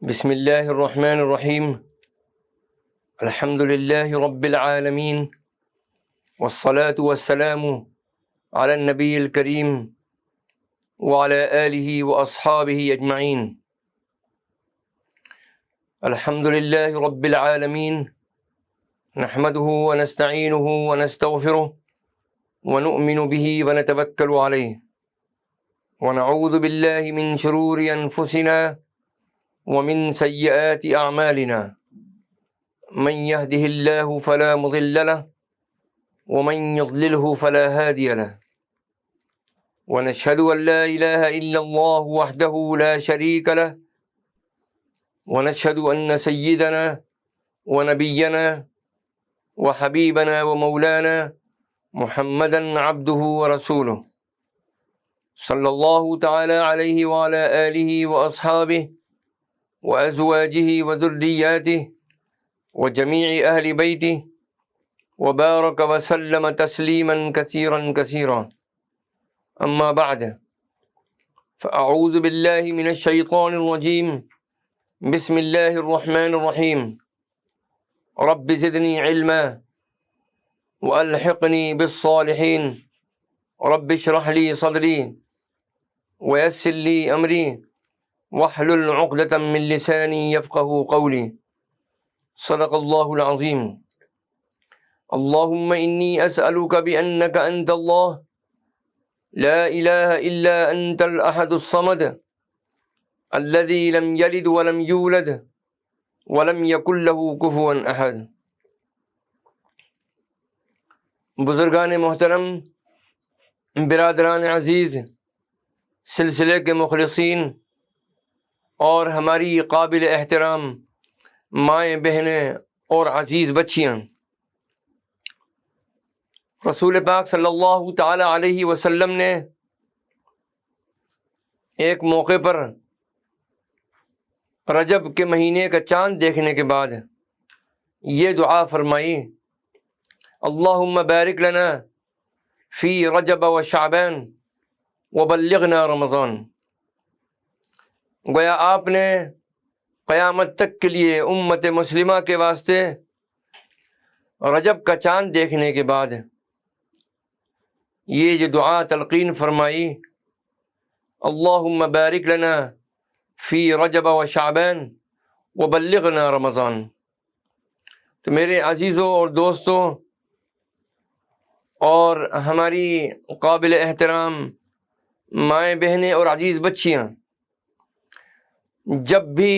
بسم اللہ الرحمن الرحیم الحمد للہ رب العالمین والصلاة والسلام علی النبی الکریم وعلی آلہ واصحابہ اجمعین۔ الحمد للہ رب العالمین نحمدہ ونستعینہ ونستغفرہ ونؤمن بہ ونتوکل علیہ ونعوذ باللہ من شرور انفسنا ومن سیئات اعمالنا من يهده الله فلا مضل له ومن يضلله فلا هادي له ونشهد ان لا اله الا الله وحده لا شريك له ونشهد ان سيدنا ونبينا وحبيبنا ومولانا محمدا عبده ورسوله صلى الله تعالى عليه وعلى آله وأصحابه وأزواجه وذرياته وجميع أهل بيته وبارك وسلم تسليما كثيرا كثيرا، أما بعد، فأعوذ بالله من الشيطان الرجيم، بسم الله الرحمن الرحيم، رب زدني علما وألحقني بالصالحين، رب اشرح لي صدري ويسر لي أمري واحلل عقدة من لساني يفقه قولي، صدق الله العظيم۔ اللهم إني أسألك بأنك أنت الله لا إله إلا أنت الأحد الصمد الذي لم يلد ولم يولد ولم يكن له كفوا أحد۔ بزرگان محترم، برادران عزیز، سلسلے کے مخلصین اور ہماری قابل احترام مائیں، بہنیں اور عزیز بچیاں، رسول پاک صلی اللہ تعالی علیہ وسلم نے ایک موقع پر رجب کے مہینے کا چاند دیکھنے کے بعد یہ دعا فرمائی: اللہم بارک لنا فی رجب و شعبان وبلغنا رمضان۔ گویا آپ نے قیامت تک کے لیے امت مسلمہ کے واسطے رجب کا چاند دیکھنے کے بعد یہ جو دعا تلقین فرمائی: اللہم بارک لنا فی رجب و شعبان وبلغنا رمضان۔ تو میرے عزیزوں اور دوستوں اور ہماری قابل احترام مائیں، بہنیں اور عزیز بچیاں، جب بھی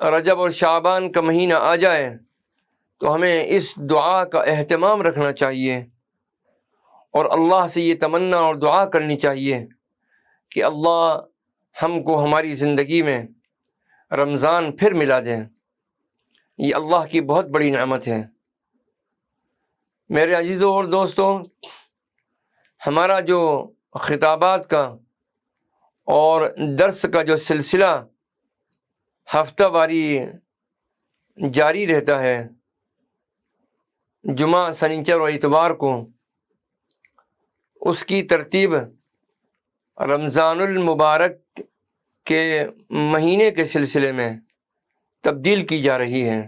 رجب اور شعبان کا مہینہ آ جائے تو ہمیں اس دعا کا اہتمام رکھنا چاہیے اور اللہ سے یہ تمنا اور دعا کرنی چاہیے کہ اللہ ہم کو ہماری زندگی میں رمضان پھر ملا دیں۔ یہ اللہ کی بہت بڑی نعمت ہے۔ میرے عزیزوں اور دوستوں، ہمارا جو خطابات کا اور درس کا جو سلسلہ ہفتہ واری جاری رہتا ہے، جمعہ، سنیچر و اتوار کو، اس کی ترتیب رمضان المبارک کے مہینے کے سلسلے میں تبدیل کی جا رہی ہے،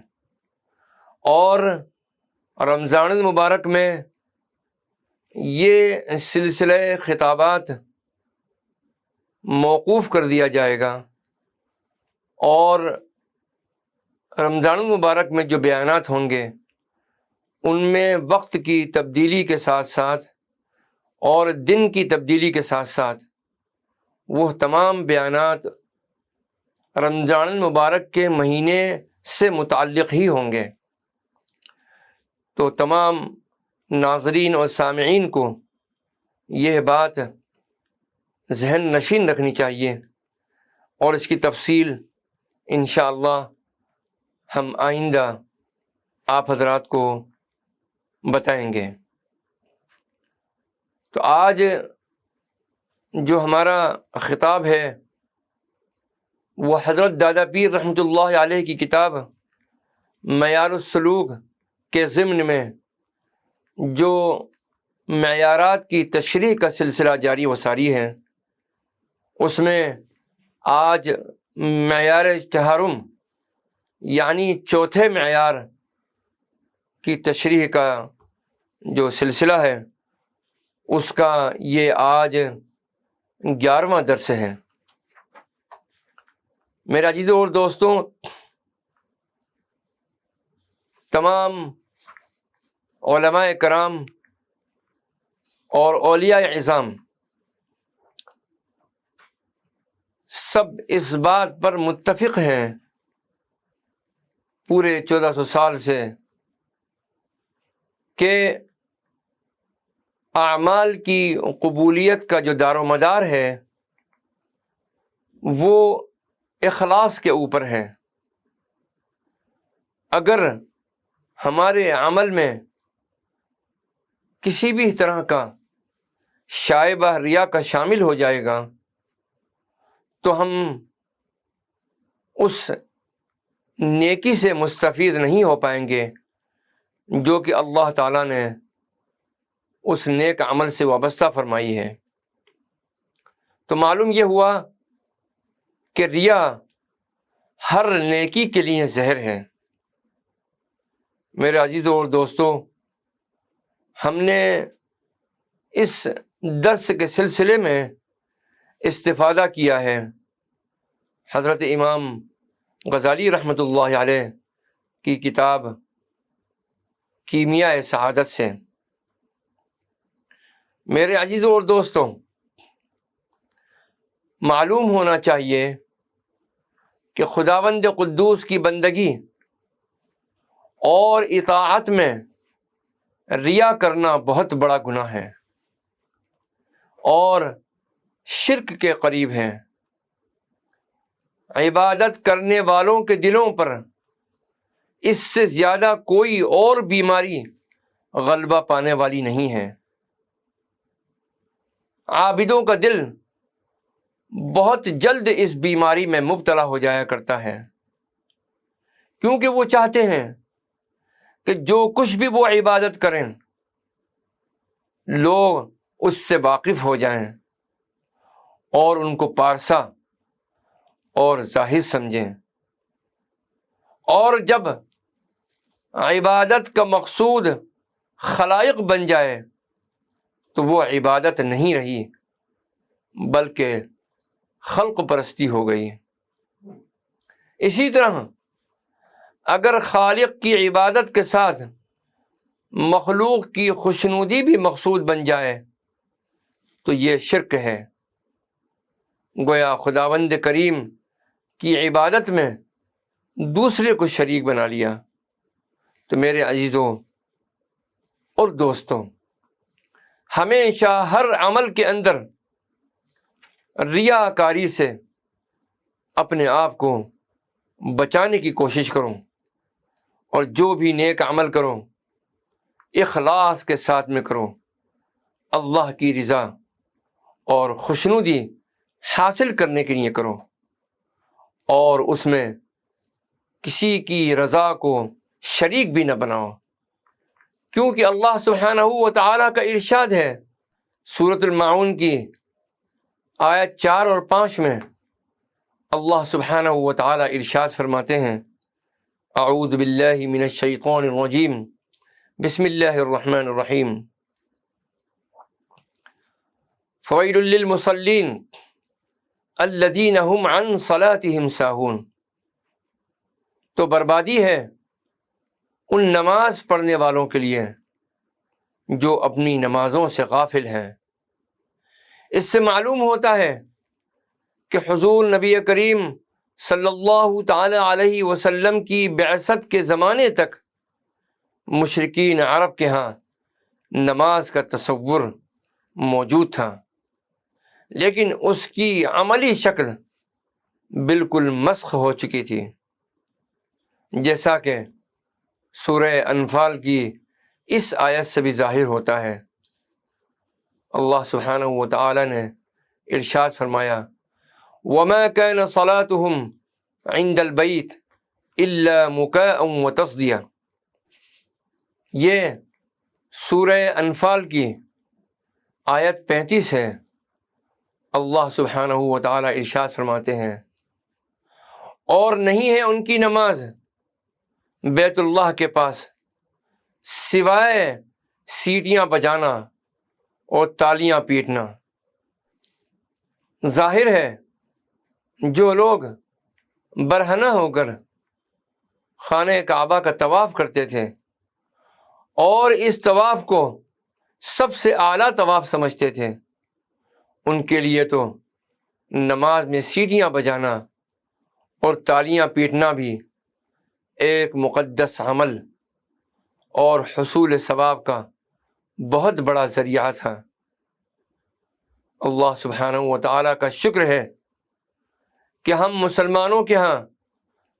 اور رمضان المبارک میں یہ سلسلہ خطابات موقوف کر دیا جائے گا، اور رمضان المبارک میں جو بیانات ہوں گے ان میں وقت کی تبدیلی کے ساتھ ساتھ اور دن کی تبدیلی کے ساتھ ساتھ وہ تمام بیانات رمضان المبارک کے مہینے سے متعلق ہی ہوں گے۔ تو تمام ناظرین اور سامعین کو یہ بات ذہن نشین رکھنی چاہیے، اور اس کی تفصیل انشاءاللہ ہم آئندہ آپ حضرات کو بتائیں گے۔ تو آج جو ہمارا خطاب ہے وہ حضرت دادا پیر رحمۃ اللہ علیہ کی کتاب معیار السلوک کے ضمن میں جو معیارات کی تشریح کا سلسلہ جاری و ساری ہے، اس میں آج معیار چہارم یعنی چوتھے معیار کی تشریح کا جو سلسلہ ہے اس کا یہ آج 11واں درس ہے۔ میرے عزیزوں اور دوستوں، تمام علماء کرام اور اولیاء اعظام سب اس بات پر متفق ہیں پورے 1400 سال سے کہ اعمال کی قبولیت کا جو دار و مدار ہے وہ اخلاص کے اوپر ہے۔ اگر ہمارے عمل میں کسی بھی طرح کا شائبہ ریا کا شامل ہو جائے گا تو ہم اس نیکی سے مستفید نہیں ہو پائیں گے جو کہ اللہ تعالیٰ نے اس نیک عمل سے وابستہ فرمائی ہے۔ تو معلوم یہ ہوا کہ ریا ہر نیکی کے لیے زہر ہے۔ میرے عزیزوں اور دوستوں، ہم نے اس درس کے سلسلے میں استفادہ کیا ہے حضرت امام غزالی رحمۃ اللہ علیہ کی کتاب کیمیائے سعادت سے۔ میرے عزیزوں اور دوستوں، معلوم ہونا چاہیے کہ خداوند قدوس کی بندگی اور اطاعت میں ریا کرنا بہت بڑا گناہ ہے اور شرک کے قریب ہے۔ عبادت کرنے والوں کے دلوں پر اس سے زیادہ کوئی اور بیماری غلبہ پانے والی نہیں ہے۔ عابدوں کا دل بہت جلد اس بیماری میں مبتلا ہو جایا کرتا ہے، کیونکہ وہ چاہتے ہیں کہ جو کچھ بھی وہ عبادت کریں لوگ اس سے واقف ہو جائیں اور ان کو پارسا اور زاہد سمجھیں، اور جب عبادت کا مقصود خلائق بن جائے تو وہ عبادت نہیں رہی بلکہ خلق پرستی ہو گئی۔ اسی طرح اگر خالق کی عبادت کے ساتھ مخلوق کی خوشنودی بھی مقصود بن جائے تو یہ شرک ہے۔ گویا خداوند کریم کی عبادت میں دوسرے کو شریک بنا لیا۔ تو میرے عزیزوں اور دوستوں، ہمیشہ ہر عمل کے اندر ریاکاری سے اپنے آپ کو بچانے کی کوشش کرو، اور جو بھی نیک عمل کرو اخلاص کے ساتھ میں کرو، اللہ کی رضا اور خوشنودی حاصل کرنے کے لیے کرو، اور اس میں کسی کی رضا کو شریک بھی نہ بناؤ، کیونکہ اللہ سبحانہ و تعالیٰ کا ارشاد ہے سورۃ الماعون کی آیت 4 اور 5 میں۔ اللہ سبحانہ و تعالیٰ ارشاد فرماتے ہیں، اعوذ باللہ من الشیطان الرجیم، بسم اللہ الرحمن الرحیم، فویل للمصلین الذین هم عن صلاتهم ساہون۔ تو بربادی ہے ان نماز پڑھنے والوں کے لیے جو اپنی نمازوں سے غافل ہیں۔ اس سے معلوم ہوتا ہے کہ حضور نبی کریم صلی اللہ تعالی علیہ وسلم کی بعثت کے زمانے تک مشرکین عرب کے ہاں نماز کا تصور موجود تھا، لیکن اس کی عملی شکل بالکل مسخ ہو چکی تھی، جیسا کہ سورہ انفال کی اس آیت سے بھی ظاہر ہوتا ہے۔ اللہ سبحانہ و تعالی نے ارشاد فرمایا، وَمَا كَانَ صَلَاتُهُمْ عِنْدَ الْبَيْتِ إِلَّا مُكَاءً وَتَصْدِيَةً۔ یہ سورہ انفال کی آیت 35 ہے۔ اللہ سبحانہ و تعالی ارشاد فرماتے ہیں، اور نہیں ہے ان کی نماز بیت اللہ کے پاس سوائے سیٹیاں بجانا اور تالیاں پیٹنا۔ ظاہر ہے جو لوگ برہنہ ہو کر خانہ کعبہ کا طواف کرتے تھے اور اس طواف کو سب سے اعلیٰ طواف سمجھتے تھے، ان کے لیے تو نماز میں سیٹیاں بجانا اور تالیاں پیٹنا بھی ایک مقدس عمل اور حصول ثواب کا بہت بڑا ذریعہ تھا۔ اللہ سبحانہ و تعالیٰ کا شکر ہے کہ ہم مسلمانوں کے ہاں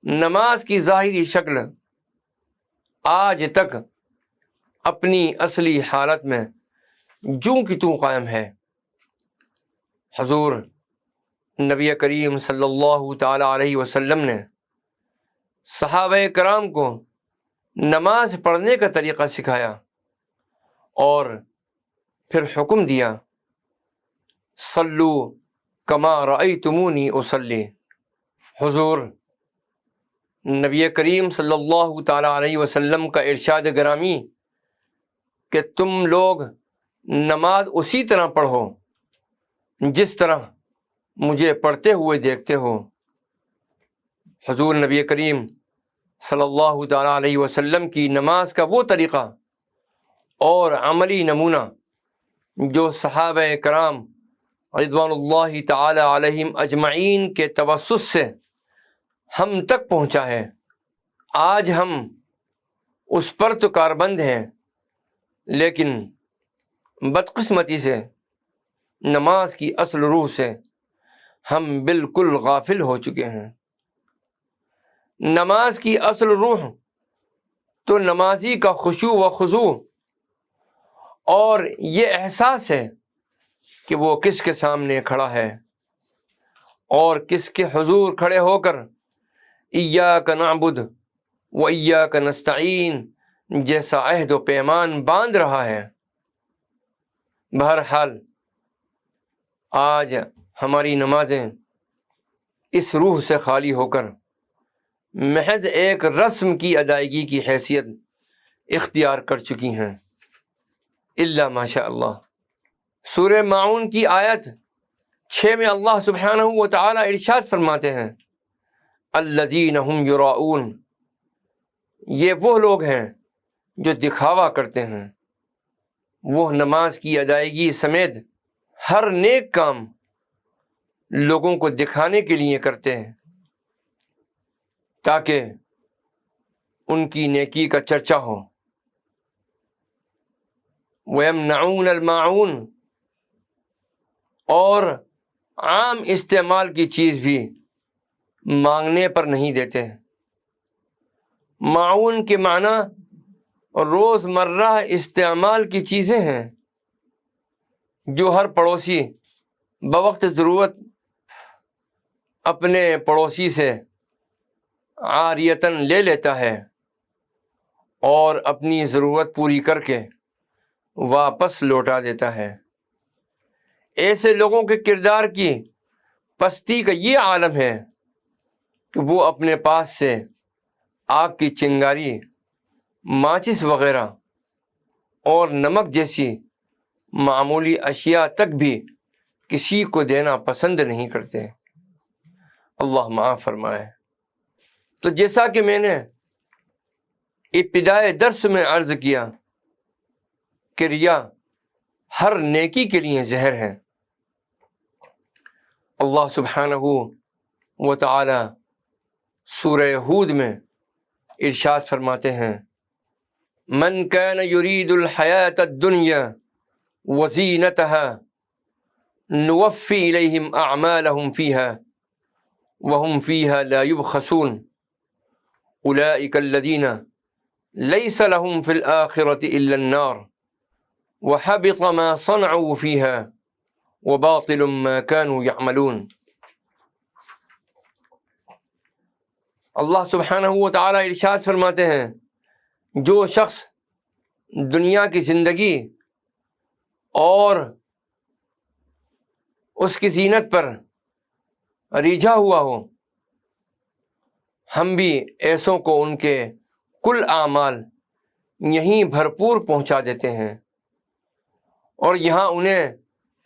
نماز کی ظاہری شکل آج تک اپنی اصلی حالت میں جوں کی توں قائم ہے۔ حضور نبی کریم صلی اللہ تعالیٰ علیہ وسلم نے صحابہ کرام کو نماز پڑھنے کا طریقہ سکھایا اور پھر حکم دیا، صلو کما رأیتمونی اصلی۔ حضور نبی کریم صلی اللہ تعالیٰ علیہ وسلم کا ارشاد گرامی کہ تم لوگ نماز اسی طرح پڑھو جس طرح مجھے پڑھتے ہوئے دیکھتے ہو۔ حضور نبی کریم صلی اللہ تعالیٰ علیہ وسلم کی نماز کا وہ طریقہ اور عملی نمونہ جو صحابہ کرام رضوان اللہ تعالیٰ علیہم اجمعین کے توسط سے ہم تک پہنچا ہے، آج ہم اس پر تو کاربند ہیں، لیکن بدقسمتی سے نماز کی اصل روح سے ہم بالکل غافل ہو چکے ہیں۔ نماز کی اصل روح تو نمازی کا خشوع و خضوع اور یہ احساس ہے کہ وہ کس کے سامنے کھڑا ہے اور کس کے حضور کھڑے ہو کر ایاک نعبد و ایاک نستعین جیسا عہد و پیمان باندھ رہا ہے۔ بہرحال آج ہماری نمازیں اس روح سے خالی ہو کر محض ایک رسم کی ادائیگی کی حیثیت اختیار کر چکی ہیں، الا ماشاء اللہ۔ سورہ ماعون کی آیت 6 میں اللہ سبحانہ و تعالی ارشاد فرماتے ہیں، الذین هم یراؤون، یہ وہ لوگ ہیں جو دکھاوا کرتے ہیں۔ وہ نماز کی ادائیگی سمیت ہر نیک کام لوگوں کو دکھانے کے لیے کرتے ہیں تاکہ ان کی نیکی کا چرچا ہو۔ وَيَمْنَعُونَ الْمَاعُونَ، اور عام استعمال کی چیز بھی مانگنے پر نہیں دیتے۔ معاون کے معنی روز مرہ استعمال کی چیزیں ہیں جو ہر پڑوسی بوقت ضرورت اپنے پڑوسی سے عاریتاً لے لیتا ہے اور اپنی ضرورت پوری کر کے واپس لوٹا دیتا ہے۔ ایسے لوگوں کے کردار کی پستی کا یہ عالم ہے کہ وہ اپنے پاس سے آگ کی چنگاری، ماچس وغیرہ اور نمک جیسی معمولی اشیاء تک بھی کسی کو دینا پسند نہیں کرتے۔ اللہ معاف فرمائے۔ تو جیسا کہ میں نے ابتدائے درس میں عرض کیا کہ ریا ہر نیکی کے لیے زہر ہے۔ اللہ سبحانہ و تعالی سورہ ہود میں ارشاد فرماتے ہیں، من کان یرید الحیاۃ الدنیا وزینتها نوفی الیہم اعمالہم فیہا وہم فیہا لا یبخسون اولئک الذین لیس لہم فی الآخرۃ الا النار وحبط ما صنعوا فیہا وباطل ما كانوا يعملون۔ اللہ سبحانہ و تعالی ارشاد فرماتے ہیں، جو شخص دنیا کی زندگی اور اس کی زینت پر ریجھا ہوا ہو ہم بھی ایسوں کو ان کے کل اعمال یہیں بھرپور پہنچا دیتے ہیں اور یہاں انہیں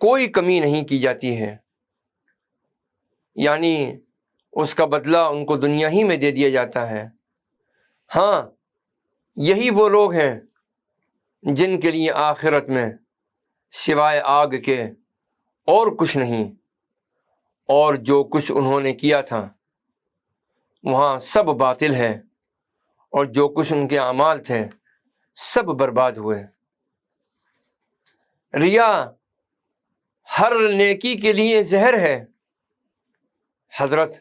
کوئی کمی نہیں کی جاتی ہے، یعنی اس کا بدلہ ان کو دنیا ہی میں دے دیا جاتا ہے۔ ہاں، یہی وہ لوگ ہیں جن کے لیے آخرت میں سوائے آگ کے اور کچھ نہیں، اور جو کچھ انہوں نے کیا تھا وہاں سب باطل ہے، اور جو کچھ ان کے اعمال تھے سب برباد ہوئے۔ ریا ہر نیکی کے لیے زہر ہے۔ حضرت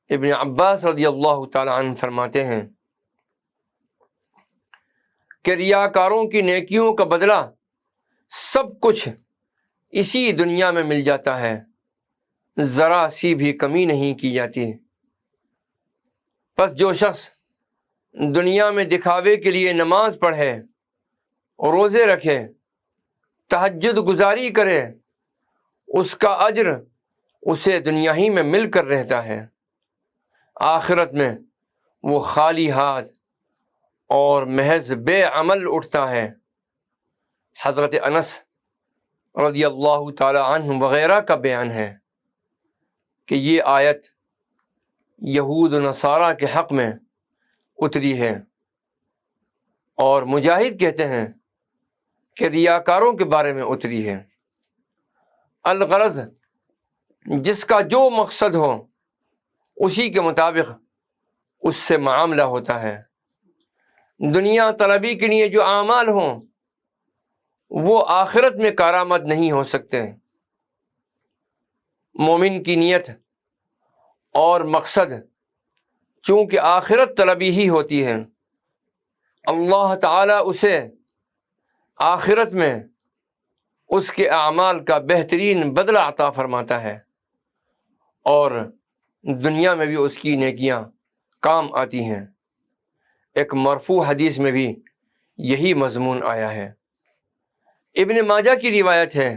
ابن عباس رضی اللہ تعالی عنہ فرماتے ہیں کہ ریاکاروں کی نیکیوں کا بدلہ سب کچھ اسی دنیا میں مل جاتا ہے، ذرا سی بھی کمی نہیں کی جاتی۔ پس جو شخص دنیا میں دکھاوے کے لیے نماز پڑھے، روزے رکھے، تہجد گزاری کرے، اس کا اجر اسے دنیا ہی میں مل کر رہتا ہے، آخرت میں وہ خالی ہاتھ اور محض بے عمل اٹھتا ہے۔ حضرت انس رضی اللہ تعالی عنہ وغیرہ کا بیان ہے کہ یہ آیت یہود و نصارہ کے حق میں اتری ہے، اور مجاہد کہتے ہیں کہ ریاکاروں کے بارے میں اتری ہے۔ الغرض جس کا جو مقصد ہو اسی کے مطابق اس سے معاملہ ہوتا ہے۔ دنیا طلبی کے لیے جو اعمال ہوں وہ آخرت میں کارآمد نہیں ہو سکتے۔ مومن کی نیت اور مقصد چونکہ آخرت طلبی ہی ہوتی ہے، اللہ تعالیٰ اسے آخرت میں اس کے اعمال کا بہترین بدلہ عطا فرماتا ہے، اور دنیا میں بھی اس کی نیکیاں کام آتی ہیں۔ ایک مرفوع حدیث میں بھی یہی مضمون آیا ہے۔ ابن ماجہ کی روایت ہے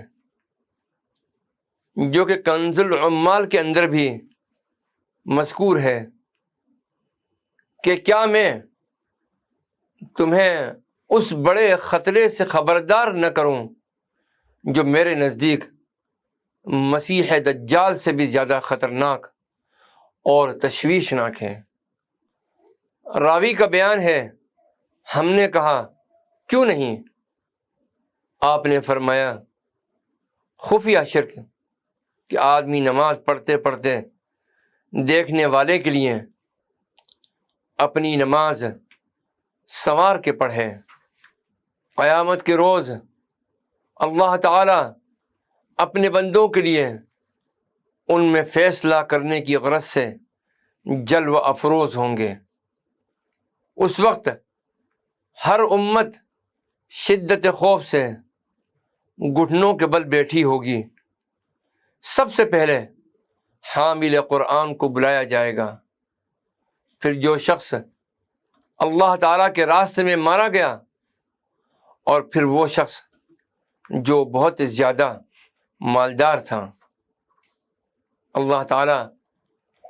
جو کہ کنز العمال کے اندر بھی مذکور ہے کہ کیا میں تمہیں اس بڑے خطرے سے خبردار نہ کروں جو میرے نزدیک مسیح دجال سے بھی زیادہ خطرناک اور تشویشناک ہے۔ راوی کا بیان ہے، ہم نے کہا کیوں نہیں؟ آپ نے فرمایا خفیہ شرک، کہ آدمی نماز پڑھتے پڑھتے دیکھنے والے کے لیے اپنی نماز سنوار کے پڑھے۔ قیامت کے روز اللہ تعالیٰ اپنے بندوں کے لیے ان میں فیصلہ کرنے کی غرض سے جلوہ افروز ہوں گے۔ اس وقت ہر امت شدت خوف سے گھٹنوں کے بل بیٹھی ہوگی۔ سب سے پہلے حامل قرآن کو بلایا جائے گا، پھر جو شخص اللہ تعالیٰ کے راستے میں مارا گیا، اور پھر وہ شخص جو بہت زیادہ مالدار تھا۔ اللہ تعالیٰ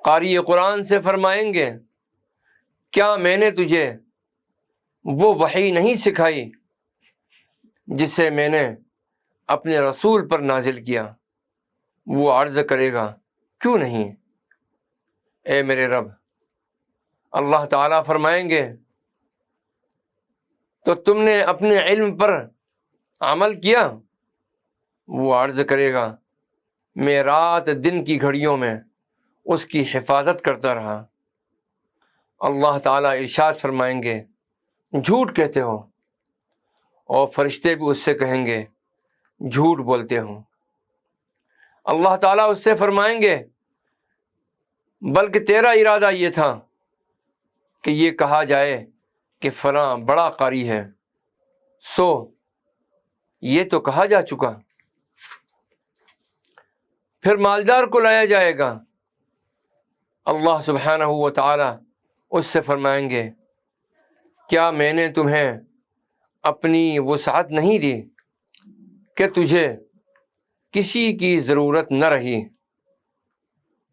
قاری قرآن سے فرمائیں گے، کیا میں نے تجھے وہ وحی نہیں سکھائی جسے میں نے اپنے رسول پر نازل کیا؟ وہ عرض کرے گا کیوں نہیں اے میرے رب۔ اللہ تعالیٰ فرمائیں گے تو تم نے اپنے علم پر عمل کیا؟ وہ عرض کرے گا میں رات دن کی گھڑیوں میں اس کی حفاظت کرتا رہا۔ اللہ تعالیٰ ارشاد فرمائیں گے جھوٹ کہتے ہو، اور فرشتے بھی اس سے کہیں گے جھوٹ بولتے ہو۔ اللہ تعالیٰ اس سے فرمائیں گے بلکہ تیرا ارادہ یہ تھا کہ یہ کہا جائے کہ فلاں بڑا قاری ہے، سو یہ تو کہا جا چکا۔ پھر مالدار کو لایا جائے گا، اللہ سبحانہ و تعالی اس سے فرمائیں گے کیا میں نے تمہیں اپنی وسعت نہیں دی کہ تجھے کسی کی ضرورت نہ رہی؟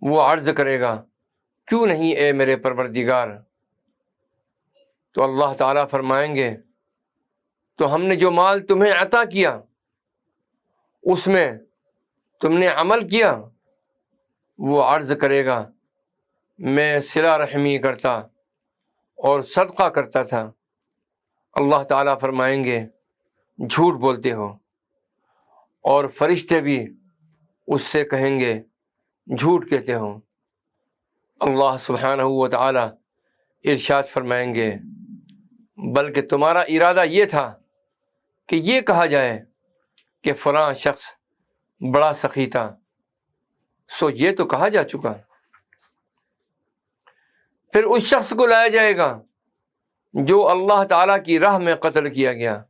وہ عرض کرے گا کیوں نہیں اے میرے پروردگار؟ تو اللہ تعالیٰ فرمائیں گے تو ہم نے جو مال تمہیں عطا کیا اس میں تم نے عمل کیا؟ وہ عرض کرے گا میں صلہ رحمی کرتا اور صدقہ کرتا تھا۔ اللہ تعالیٰ فرمائیں گے جھوٹ بولتے ہو، اور فرشتے بھی اس سے کہیں گے جھوٹ کہتے ہو۔ اللہ سبحانہ و تعالیٰ ارشاد فرمائیں گے بلکہ تمہارا ارادہ یہ تھا کہ یہ کہا جائے کہ فلاں شخص بڑا سخی تھا، سو یہ تو کہا جا چکا۔ پھر اس شخص کو لایا جائے گا جو اللہ تعالیٰ کی راہ میں قتل کیا گیا۔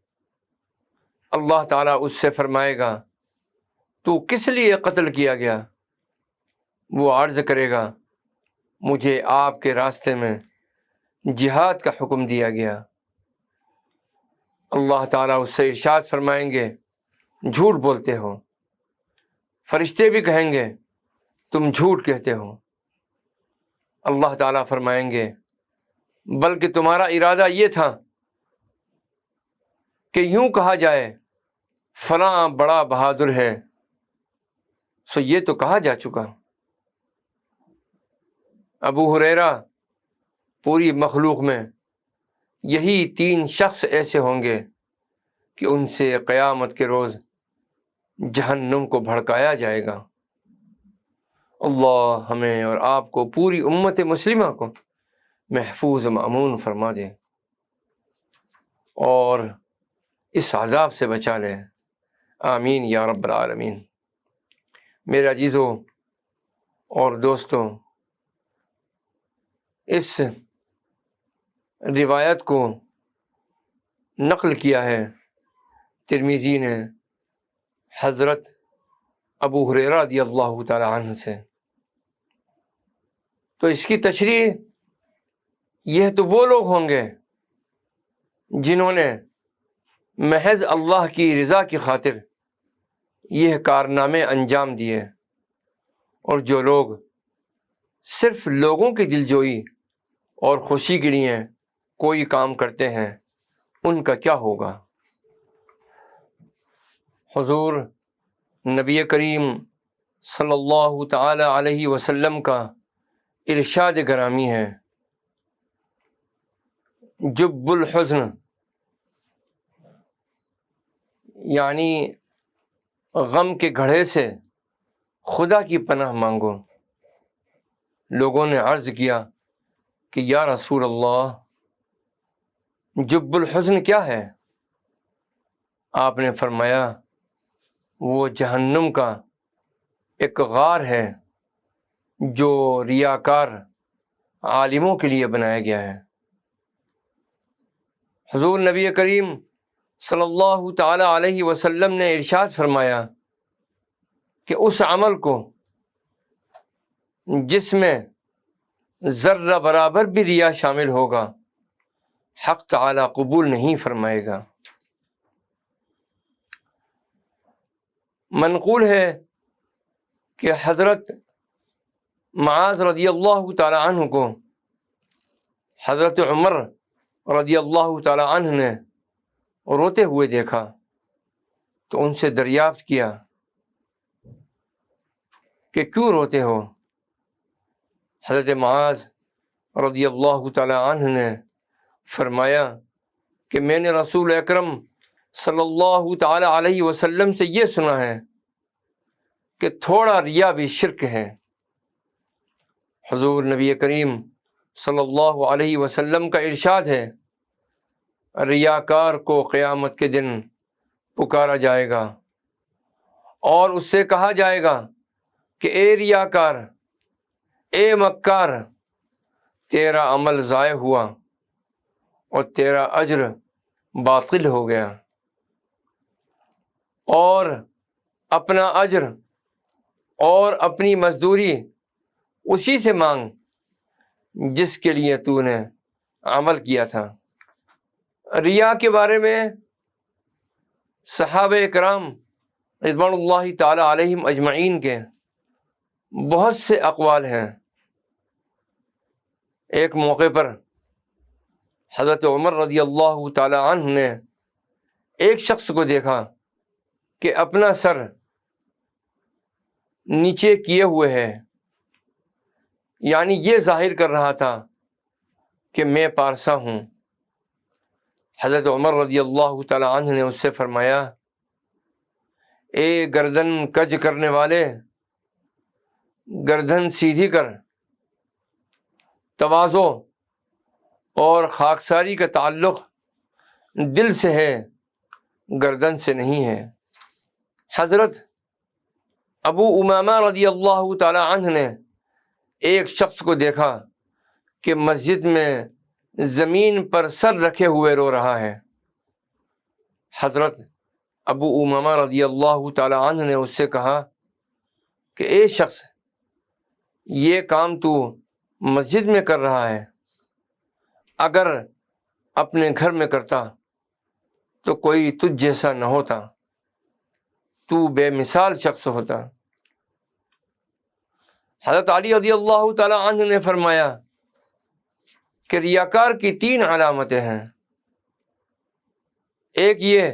اللہ تعالیٰ اس سے فرمائے گا تو کس لیے قتل کیا گیا؟ وہ عرض کرے گا مجھے آپ کے راستے میں جہاد کا حکم دیا گیا۔ اللہ تعالیٰ اس سے ارشاد فرمائیں گے جھوٹ بولتے ہو۔ فرشتے بھی کہیں گے تم جھوٹ کہتے ہو۔ اللہ تعالیٰ فرمائیں گے بلکہ تمہارا ارادہ یہ تھا کہ یوں کہا جائے فلاں بڑا بہادر ہے، سو یہ تو کہا جا چکا۔ ابو ہریرہ پوری مخلوق میں یہی 3 شخص ایسے ہوں گے کہ ان سے قیامت کے روز جہنم کو بھڑکایا جائے گا۔ اللہ ہمیں اور آپ کو پوری امت مسلمہ کو محفوظ و مأمون فرما دے اور اس عذاب سے بچا لے، آمین یا رب العالمین۔ میرے عزیزوں اور دوستوں، اس روایت کو نقل کیا ہے ترمذی نے حضرت ابو ہریرہ رضی اللہ تعالی عنہ سے۔ تو اس کی تشریح یہ تو وہ لوگ ہوں گے جنہوں نے محض اللہ کی رضا کی خاطر یہ کارنامے انجام دیے، اور جو لوگ صرف لوگوں کی دلجوئی اور خوشی کے لیے کوئی کام کرتے ہیں ان کا کیا ہوگا؟ حضور نبی کریم صلی اللہ تعالی علیہ وسلم کا ارشاد گرامی ہے جب الحزن، یعنی غم کے گھڑے سے خدا کی پناہ مانگو۔ لوگوں نے عرض کیا کہ یا رسول اللہ جب الحزن کیا ہے؟ آپ نے فرمایا وہ جہنم کا ایک غار ہے جو ریاکار عالموں کے لیے بنایا گیا ہے۔ حضور نبی کریم صلی اللہ تعالی علیہ وسلم نے ارشاد فرمایا کہ اس عمل کو جس میں ذرہ برابر بھی ریا شامل ہوگا حق تعالی قبول نہیں فرمائے گا۔ منقول ہے کہ حضرت معاذ رضی اللہ تعالی عنہ کو حضرت عمر رضی اللہ تعالی عنہ نے روتے ہوئے دیکھا تو ان سے دریافت کیا کہ کیوں روتے ہو؟ حضرت معاذ رضی اللہ تعالی عنہ نے فرمایا کہ میں نے رسول اکرم صلی اللہ تعالی علیہ وسلم سے یہ سنا ہے کہ تھوڑا ریا بھی شرک ہے۔ حضور نبی کریم صلی اللہ علیہ وسلم کا ارشاد ہے ریاکار کو قیامت کے دن پکارا جائے گا اور اس سے کہا جائے گا کہ اے ریاکار، اے مکار، تیرا عمل ضائع ہوا اور تیرا اجر باطل ہو گیا، اور اپنا اجر اور اپنی مزدوری اسی سے مانگ جس کے لیے تو نے عمل کیا تھا۔ ریا کے بارے میں صحابہ کرام رضوان اللہ تعالی علیہم اجمعین کے بہت سے اقوال ہیں۔ ایک موقع پر حضرت عمر رضی اللہ تعالی عنہ نے ایک شخص کو دیکھا کہ اپنا سر نیچے کیے ہوئے ہے، یعنی یہ ظاہر کر رہا تھا کہ میں پارسا ہوں۔ حضرت عمر رضی اللہ تعالی عنہ نے اس سے فرمایا، اے گردن کج کرنے والے، گردن سیدھی کر، تواضع اور خاکساری کا تعلق دل سے ہے، گردن سے نہیں ہے۔ حضرت ابو امامہ رضی اللہ تعالی عنہ نے ایک شخص کو دیکھا کہ مسجد میں زمین پر سر رکھے ہوئے رو رہا ہے۔ حضرت ابو امامہ رضی اللہ تعالی عنہ نے اس سے کہا کہ اے شخص، یہ کام تو مسجد میں کر رہا ہے، اگر اپنے گھر میں کرتا تو کوئی تجھ جیسا نہ ہوتا، تو بے مثال شخص ہوتا۔ حضرت علی رضی اللہ تعالی عنہ نے فرمایا کہ ریاکار کی 3 علامتیں ہیں۔ ایک یہ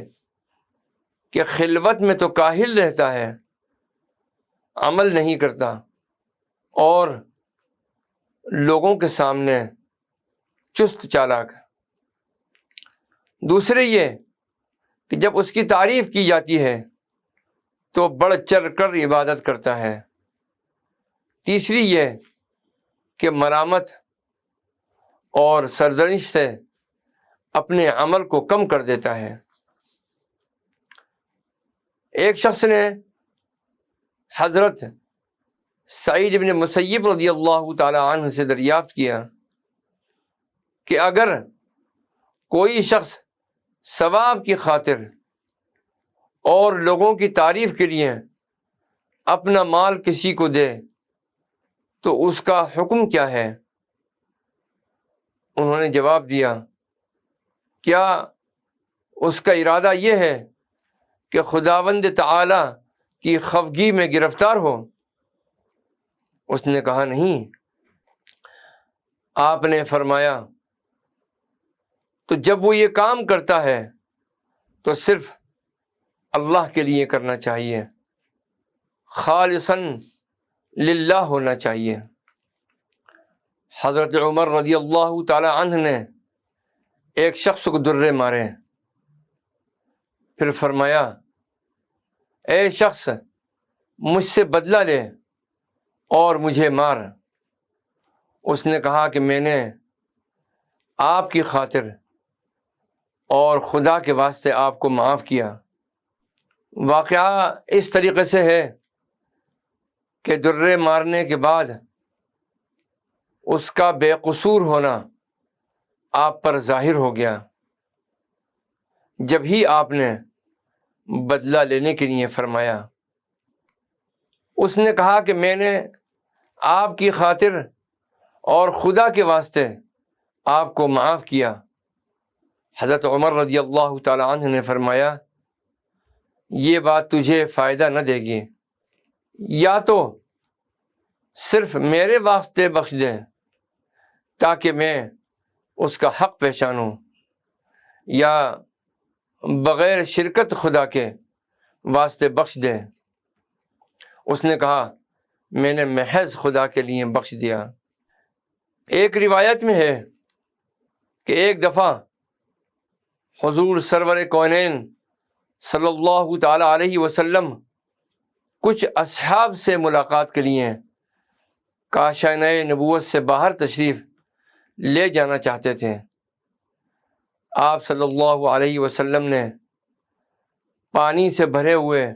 کہ خلوت میں تو کاہل رہتا ہے، عمل نہیں کرتا، اور لوگوں کے سامنے چست چالاک۔ دوسرے یہ کہ جب اس کی تعریف کی جاتی ہے تو بڑھ چڑھ کر عبادت کرتا ہے۔ تیسری یہ کہ ملامت اور سرزنش سے اپنے عمل کو کم کر دیتا ہے۔ ایک شخص نے حضرت سعید بن مسیب رضی اللہ تعالی عنہ سے دریافت کیا کہ اگر کوئی شخص ثواب کی خاطر اور لوگوں کی تعریف کے لیے اپنا مال کسی کو دے تو اس کا حکم کیا ہے؟ انہوں نے جواب دیا، کیا اس کا ارادہ یہ ہے کہ خداوند تعالی کی خفگی میں گرفتار ہو؟ اس نے کہا نہیں۔ آپ نے فرمایا، تو جب وہ یہ کام کرتا ہے تو صرف اللہ کے لیے کرنا چاہیے، خالصاً للہ ہونا چاہیے۔ حضرت عمر رضی اللہ تعالی عنہ نے ایک شخص کو درے مارے، پھر فرمایا، اے شخص، مجھ سے بدلہ لے اور مجھے مار۔ اس نے کہا کہ میں نے آپ کی خاطر اور خدا کے واسطے آپ کو معاف کیا۔ واقعہ اس طریقے سے ہے کہ درے مارنے کے بعد اس کا بے قصور ہونا آپ پر ظاہر ہو گیا، جب ہی آپ نے بدلہ لینے کے لیے فرمایا۔ اس نے کہا کہ میں نے آپ کی خاطر اور خدا کے واسطے آپ کو معاف کیا۔ حضرت عمر رضی اللہ تعالی عنہ نے فرمایا، یہ بات تجھے فائدہ نہ دے گی، یا تو صرف میرے واسطے بخش دے تاکہ میں اس کا حق پہچانوں، یا بغیر شرکت خدا کے واسطے بخش دے۔ اس نے کہا، میں نے محض خدا کے لیے بخش دیا۔ ایک روایت میں ہے کہ ایک دفعہ حضور سرور کونین صلی اللہ تعالی علیہ وسلم کچھ اصحاب سے ملاقات کے لیے کاشانہ نبوت سے باہر تشریف لے جانا چاہتے تھے۔ آپ صلی اللہ علیہ وسلم نے پانی سے بھرے ہوئے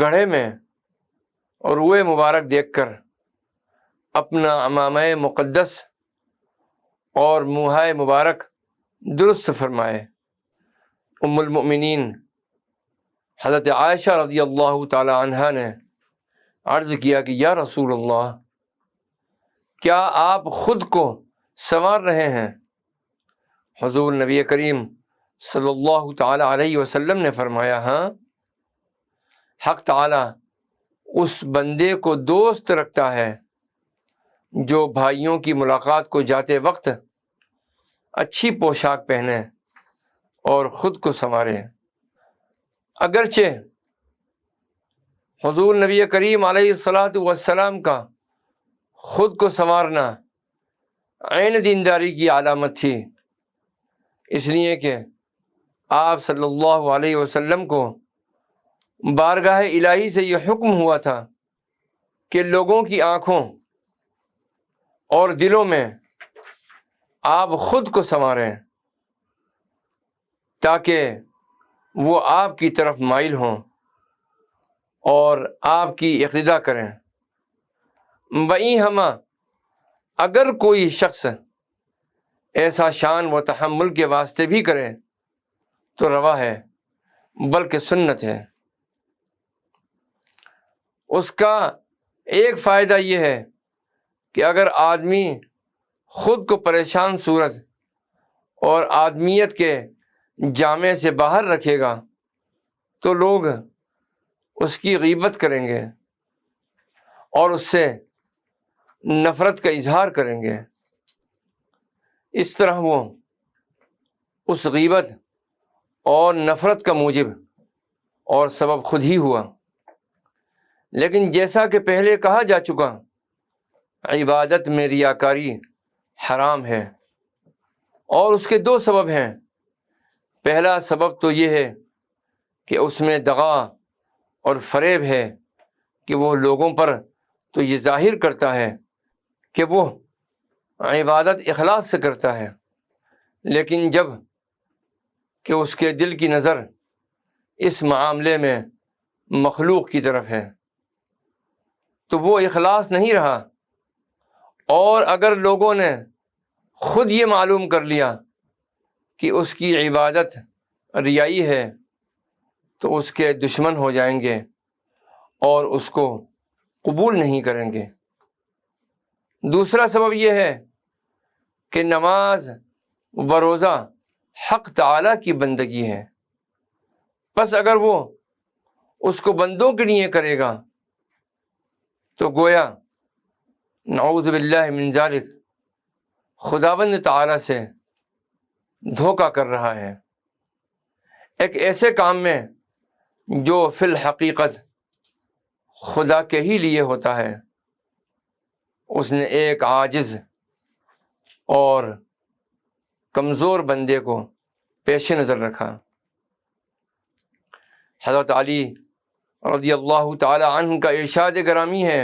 گڑھے میں روئے مبارک دیکھ کر اپنا عمامہ مقدس اور منہائے مبارک درست فرمائے۔ ام المؤمنین حضرت عائشہ رضی اللہ تعالی عنہا نے عرض کیا کہ یا رسول اللہ، کیا آپ خود کو سنوار رہے ہیں؟ حضور نبی کریم صلی اللہ تعالی علیہ وسلم نے فرمایا، ہاں، حق تعالی اس بندے کو دوست رکھتا ہے جو بھائیوں کی ملاقات کو جاتے وقت اچھی پوشاک پہنے اور خود کو سنوارے۔ اگرچہ حضور نبی کریم علیہ الصلاۃ والسلام کا خود کو سنوارنا عین دینداری کی علامت تھی، اس لیے کہ آپ صلی اللہ علیہ وسلم کو بارگاہ الہی سے یہ حکم ہوا تھا کہ لوگوں کی آنکھوں اور دلوں میں آپ خود کو سنواریں تاکہ وہ آپ کی طرف مائل ہوں اور آپ کی اقتدا کریں۔ وہیں اگر کوئی شخص ایسا شان و تحمل کے واسطے بھی کرے تو روا ہے، بلکہ سنت ہے۔ اس کا ایک فائدہ یہ ہے کہ اگر آدمی خود کو پریشان صورت اور آدمیت کے جامے سے باہر رکھے گا تو لوگ اس کی غیبت کریں گے اور اس سے نفرت کا اظہار کریں گے۔ اس طرح وہ اس غیبت اور نفرت کا موجب اور سبب خود ہی ہوا۔ لیکن جیسا کہ پہلے کہا جا چکا، عبادت میں ریاکاری حرام ہے، اور اس کے دو سبب ہیں۔ پہلا سبب تو یہ ہے کہ اس میں دغا اور فریب ہے کہ وہ لوگوں پر تو یہ ظاہر کرتا ہے کہ وہ عبادت اخلاص سے کرتا ہے، لیکن جب کہ اس کے دل کی نظر اس معاملے میں مخلوق کی طرف ہے تو وہ اخلاص نہیں رہا۔ اور اگر لوگوں نے خود یہ معلوم کر لیا کہ اس کی عبادت ریائی ہے تو اس کے دشمن ہو جائیں گے اور اس کو قبول نہیں کریں گے۔ دوسرا سبب یہ ہے کہ نماز و روزہ حق تعالیٰ کی بندگی ہے، پس اگر وہ اس کو بندوں کے لیے کرے گا تو گویا نعوذ باللہ من ذالک خداوند تعالیٰ سے دھوکہ کر رہا ہے، ایک ایسے کام میں جو فی الحقیقت خدا کے ہی لیے ہوتا ہے۔ اس نے ایک عاجز اور کمزور بندے کو پیش نظر رکھا۔ حضرت علی رضی اللہ تعالی عنہ کا ارشاد گرامی ہے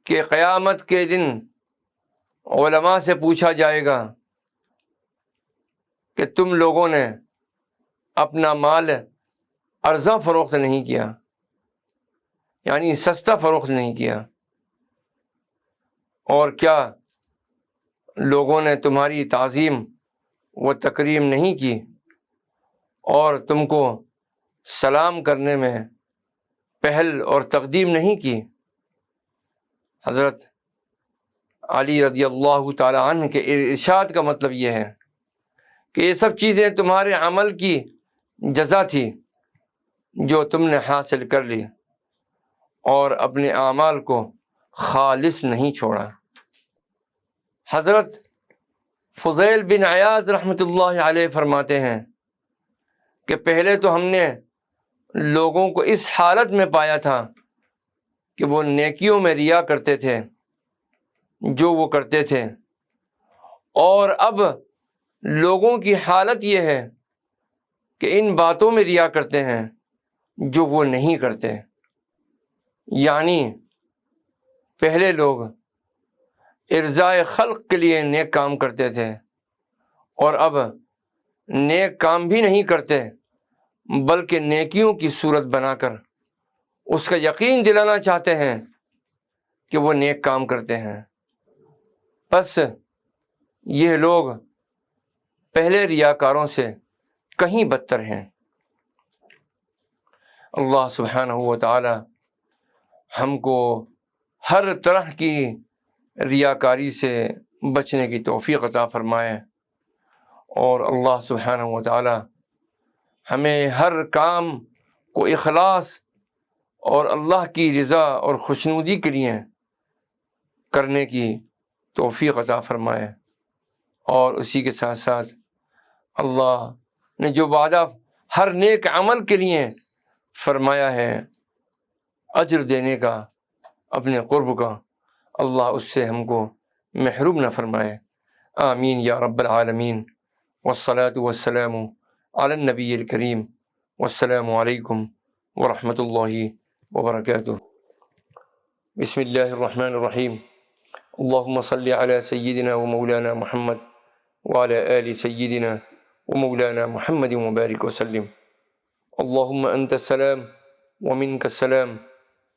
کہ قیامت کے دن علماء سے پوچھا جائے گا کہ تم لوگوں نے اپنا مال ارزاں فروخت نہیں کیا، یعنی سستا فروخت نہیں کیا، اور کیا لوگوں نے تمہاری تعظیم و تکریم نہیں کی اور تم کو سلام کرنے میں پہل اور تقدیم نہیں کی؟ حضرت علی رضی اللہ تعالی عنہ کے ارشاد کا مطلب یہ ہے کہ یہ سب چیزیں تمہارے عمل کی جزا تھی جو تم نے حاصل کر لی اور اپنے اعمال کو خالص نہیں چھوڑا۔ حضرت فضیل بن عیاض رحمۃ اللہ علیہ فرماتے ہیں کہ پہلے تو ہم نے لوگوں کو اس حالت میں پایا تھا کہ وہ نیکیوں میں ریا کرتے تھے جو وہ کرتے تھے، اور اب لوگوں کی حالت یہ ہے کہ ان باتوں میں ریا کرتے ہیں جو وہ نہیں کرتے۔ یعنی پہلے لوگ ارضائے خلق کے لیے نیک کام کرتے تھے اور اب نیک کام بھی نہیں کرتے بلکہ نیکیوں کی صورت بنا کر اس کا یقین دلانا چاہتے ہیں کہ وہ نیک کام کرتے ہیں۔ بس یہ لوگ پہلے ریاکاروں سے کہیں بدتر ہیں۔ اللہ سبحانہ و تعالی ہم کو ہر طرح کی ریاکاری سے بچنے کی توفیق عطا فرمائے، اور اللہ سبحانہ و تعالی ہمیں ہر کام کو اخلاص اور اللہ کی رضا اور خوشنودی کے لیے کرنے کی توفیق عطا فرمائے، اور اسی کے ساتھ ساتھ اللہ نے جو وعدہ ہر نیک عمل کے لیے فرمایا ہے اجر دینے کا، اپنے قرب کا، اللہ اس سے ہم کو محروم نہ فرمائے۔ آمین یا رب العالمین۔ والصلاة والسلام علی النبی الکریم۔ والسلام علیکم ورحمۃ اللہ وبرکاتہ۔ بسم اللہ الرحمن الرحیم۔ اللہم صلی علی سیدنا و مولانا محمد وعلی آل سیدنا و مولانا محمد وبارک وسلم۔ اللہم انت السلام ومنک السلام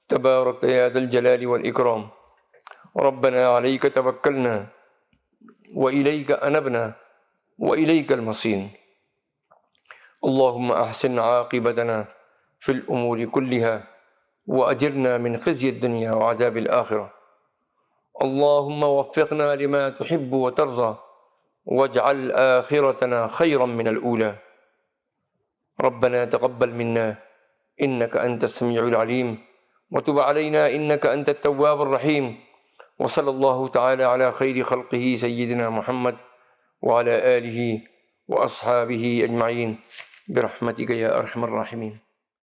تبارک یا ذا الجلال والإکرام۔ ربنا علیک توکلنا وإلیک انبنا وإلیک المصیر۔ اللہم احسن عاقبتنا فی الامور كلها وأجرنا من خزي الدنيا وعذاب الآخرة۔ اللهم وفقنا لما تحب وترضى واجعل آخرتنا خيرا من الأولى۔ ربنا تقبل منا إنك أنت السميع العليم وتب علينا إنك أنت التواب الرحيم۔ وصلى الله تعالى على خير خلقه سيدنا محمد وعلى آله وأصحابه أجمعين برحمتك يا أرحم الراحمين۔